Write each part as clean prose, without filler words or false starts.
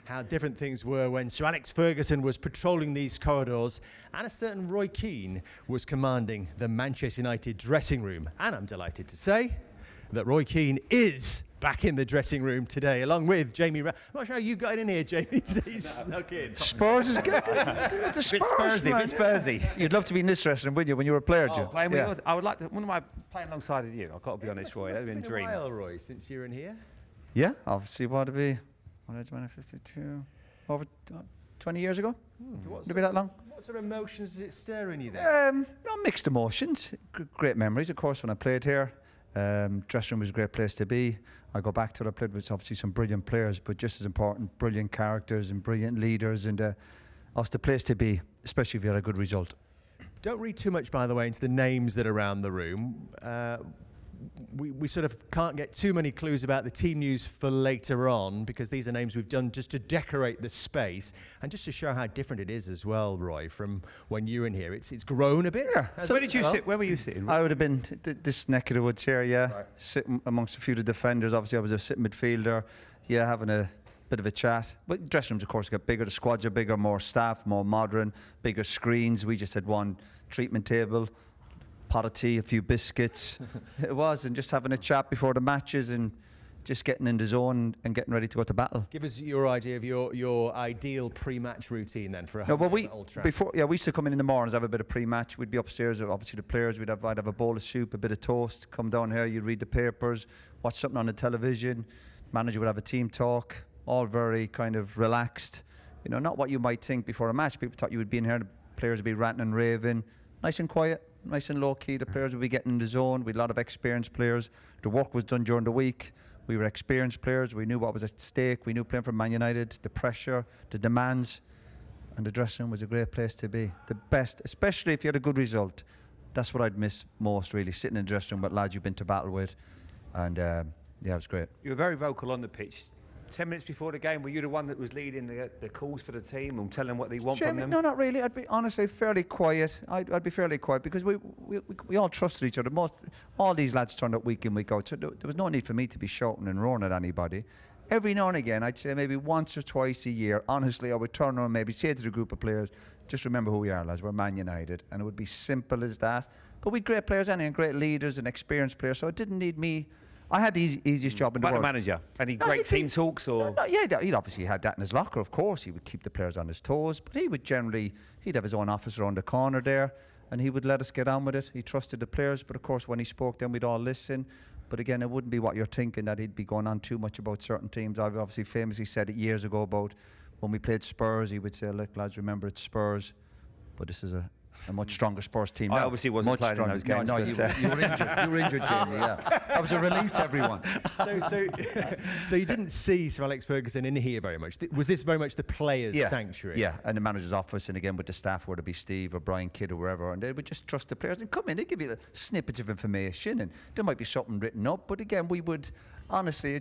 how different things were when Sir Alex Ferguson was patrolling these corridors and a certain Roy Keane was commanding the Manchester United dressing room. And I'm delighted to say that Roy Keane is back in the dressing room today, along with Jamie. I'm not sure how you got in here, Jamie. He's snuck in. Spurs is good. It's a Spurs, bit Spursy. You'd love to be in this dressing room, wouldn't you, when you were a player, Joe? Playing with I would like to. When am I playing alongside of you? I've got to be honest, Roy. That's been a dream. While, Roy, since you're in here. Yeah, obviously, what to be? What age am I? 52. Over 20 years ago. Would it be that long? What sort of emotions is it stirring you there? No, mixed emotions. Great memories, of course, when I played here. Dressing room was a great place to be. I go back to it. I played with obviously some brilliant players, but just as important, brilliant characters and brilliant leaders, and us the place to be, especially if you had a good result. Don't read too much, by the way, into the names that are around the room. We sort of can't get too many clues about the team news for later on, because these are names we've done just to decorate the space and just to show how different it is as well, Roy, from when you were in here. It's grown a bit. Yeah. So where did you sit? Where were you sitting? I would have been this neck of the woods here, yeah. Right. Sitting amongst a few of the defenders. Obviously, I was a sitting midfielder. Yeah, having a bit of a chat. But dressing rooms, of course, got bigger. The squads are bigger, more staff, more modern, bigger screens. We just had one treatment table, pot of tea, a few biscuits. It was, and just having a chat before the matches and just getting in the zone and getting ready to go to battle. Give us your idea of your ideal pre-match routine then for a no, but we Old Trafford. before we used to come in the mornings, have a bit of pre-match. We'd be upstairs, obviously the players. I'd have a bowl of soup, a bit of toast. Come down here, you'd read the papers, watch something on the television. Manager would have a team talk, all very kind of relaxed. You know, not what you might think before a match. People thought you would be in here, the players would be ranting and raving, nice and quiet. Nice and low key. The players would be getting in the zone. We had a lot of experienced players. The work was done during the week. We were experienced players. We knew what was at stake. We knew playing for Man United, the pressure, the demands, and the dressing room was a great place to be. The best, especially if you had a good result. That's what I'd miss most, really, sitting in the dressing room with lads you've been to battle with, and yeah, it was great. You were very vocal on the pitch. 10 minutes before the game, were you the one that was leading the calls for the team and telling them what they want from them? No, not really. I'd be honestly fairly quiet. I'd be fairly quiet because we all trusted each other. All these lads turned up week in, week out. So there was no need for me to be shouting and roaring at anybody. Every now and again, I'd say maybe once or twice a year, honestly, I would turn around and maybe say to the group of players, just remember who we are, lads. We're Man United. And it would be simple as that. But we had great players and great leaders and experienced players, so it didn't need me. I had the easiest job in the world. About the manager? Any great team talks? Or? No, yeah, he'd obviously had that in his locker, of course. He would keep the players on his toes. But he would generally, he'd have his own office around the corner there, and he would let us get on with it. He trusted the players, but of course when he spoke, then we'd all listen. But again, it wouldn't be what you're thinking, that he'd be going on too much about certain teams. I've obviously famously said it years ago about when we played Spurs, he would say, look, lads, remember it's Spurs, but this is a much stronger Spurs team now. I obviously wasn't playing in those games. No, you were injured. You were injured, Jamie, yeah. That was a relief to everyone. So you didn't see Sir Alex Ferguson in here very much. Was this very much the players' sanctuary? Yeah, and the manager's office, and again with the staff, whether it be Steve or Brian Kidd or wherever, and they would just trust the players and come in. They'd give you snippets of information, and there might be something written up, but again, we would, honestly,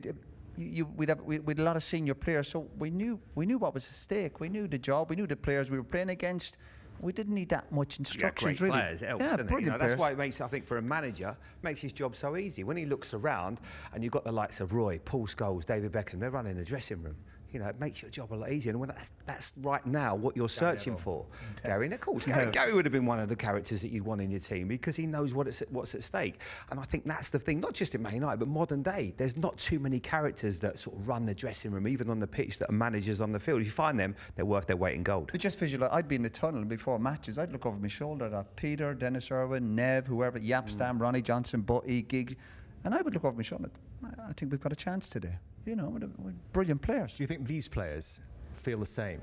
we'd a lot of senior players, so we knew what was at stake. We knew the job, we knew the players we were playing against. We didn't need that much instructions, great really. Players, it helps, doesn't it? You know, that's why it makes, I think, for a manager, makes his job so easy. When he looks around and you've got the likes of Roy, Paul Scholes, David Beckham, they're running the dressing room. You know, it makes your job a lot easier. And when that's right now what you're searching for. Gary, and of course, Gary would have been one of the characters that you'd want in your team because he knows what's at stake. And I think that's the thing, not just in Man United, but modern day. There's not too many characters that sort of run the dressing room, even on the pitch, that are managers on the field. If you find them, they're worth their weight in gold. But just visualise, I'd be in the tunnel before matches. I'd look over my shoulder. I'd have Peter, Dennis Irwin, Nev, whoever, Yapstam, Ronnie Johnson, Butty, Giggs. And I would look over my shoulder. I think we've got a chance today. You know, we're brilliant players. Do you think these players feel the same?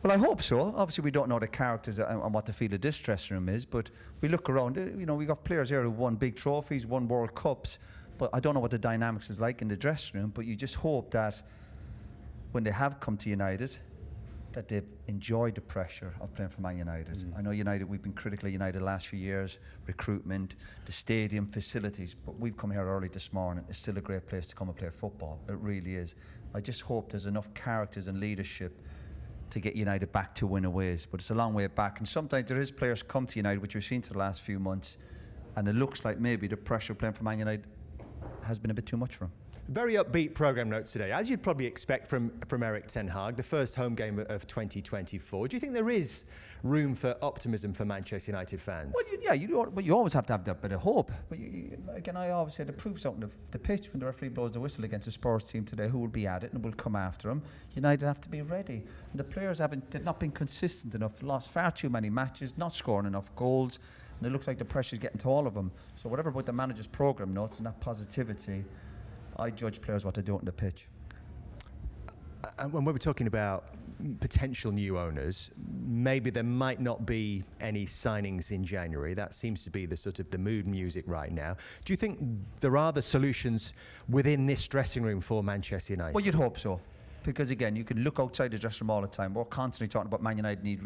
Well, I hope so. Obviously, we don't know the characters and what the feel of this dressing room is, but we look around, you know, we got players here who won big trophies, won World Cups, but I don't know what the dynamics is like in the dressing room, but you just hope that when they have come to United, that they've enjoyed the pressure of playing for Man United. I know United, we've been critically United the last few years, recruitment, the stadium, facilities, but we've come here early this morning. It's still a great place to come and play football. It really is. I just hope there's enough characters and leadership to get United back to winning ways, but it's a long way back. And sometimes there is players come to United, which we've seen to the last few months, and it looks like maybe the pressure of playing for Man United has been a bit too much for them. Very upbeat programme notes today, as you'd probably expect from Erik ten Hag, the first home game of 2024. Do you think there is room for optimism for Manchester United fans? Well, you always have to have that bit of hope. But again, I always say the proof's out on the pitch. When the referee blows the whistle against the Spurs team today, who will be at it and will come after them? United have to be ready. And the players they've not been consistent enough, lost far too many matches, not scoring enough goals. And it looks like the pressure's getting to all of them. So whatever about the manager's programme notes and that positivity, I judge players what they do on the pitch. And when we're talking about potential new owners, maybe there might not be any signings in January. That seems to be the sort of the mood music right now. Do you think there are the solutions within this dressing room for Manchester United? Well, you'd hope so. Because again, you can look outside the dressing room all the time. We're constantly talking about Man United need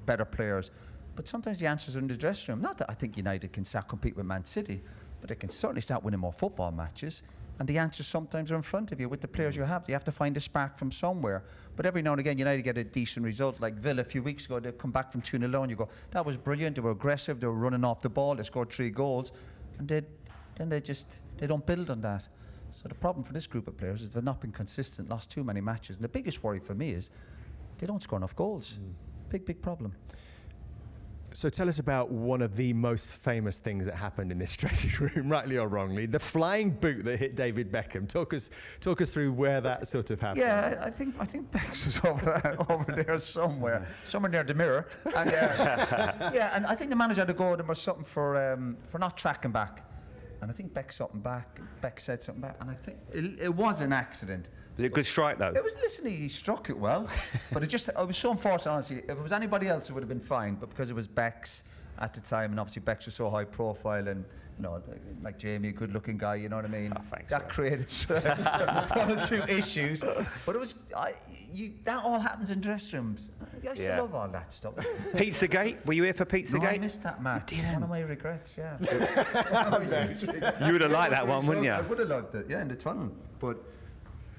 better players. But sometimes the answers are in the dressing room. Not that I think United can start competing with Man City, but they can certainly start winning more football matches. And the answers sometimes are in front of you with the players you have. You have to find a spark from somewhere. But every now and again, United get a decent result. Like Villa a few weeks ago, they come back from 2-0 down. You go, that was brilliant. They were aggressive. They were running off the ball. They scored 3 goals. And they don't build on that. So the problem for this group of players is they've not been consistent, lost too many matches. And the biggest worry for me is they don't score enough goals. Big problem. So tell us about one of the most famous things that happened in this dressing room, rightly or wrongly, the flying boot that hit David Beckham. Talk us through where that sort of happened. Yeah, I think Becks was over there somewhere near the mirror. And, yeah, and I think the manager had to go with him or something for not tracking back. And I think Beck said something back, and I think it was an accident. Was it a good strike, though? It was, listen, he struck it well, but I was so unfortunate, honestly. If it was anybody else, it would have been fine, but because it was Beck's at the time, and obviously Beck's was so high profile, and, you know, like Jamie, a good-looking guy, you know what I mean? Oh, thanks, that created one or two issues, but it was, that all happens in dressing rooms. I still love all that stuff. Pizzagate? Were you here for Pizzagate? No, I missed that match. One of my regrets, yeah. You would have liked that one, wouldn't you? I would have liked it, yeah, in the tunnel, but...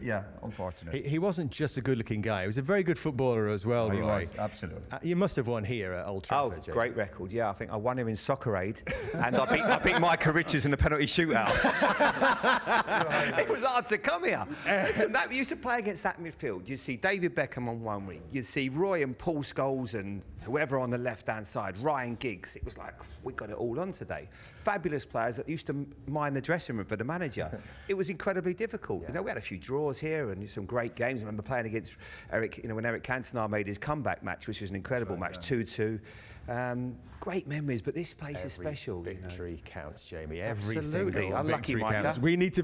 Yeah, unfortunate. He wasn't just a good-looking guy. He was a very good footballer as well, He Roy. was, absolutely. You must have won here at Old Trafford. Oh, great record. Yeah, I think I won him in Soccer Aid, and I beat Micah Richards in the penalty shootout. It was hard to come here. Listen, we used to play against that midfield. You'd see David Beckham on one wing. You'd see Roy and Paul Scholes and whoever on the left-hand side, Ryan Giggs. It was like, we got it all on today. Fabulous players that used to mind the dressing room for the manager. It was incredibly difficult. You know, we had a few draws here and some great games. I remember playing against Eric, when Eric Cantona made his comeback match, which was an incredible match, 2-2. Great memories, but this place is special. Victory counts, Jamie. Every Absolutely. single Unlucky, victory Micah. counts. We need to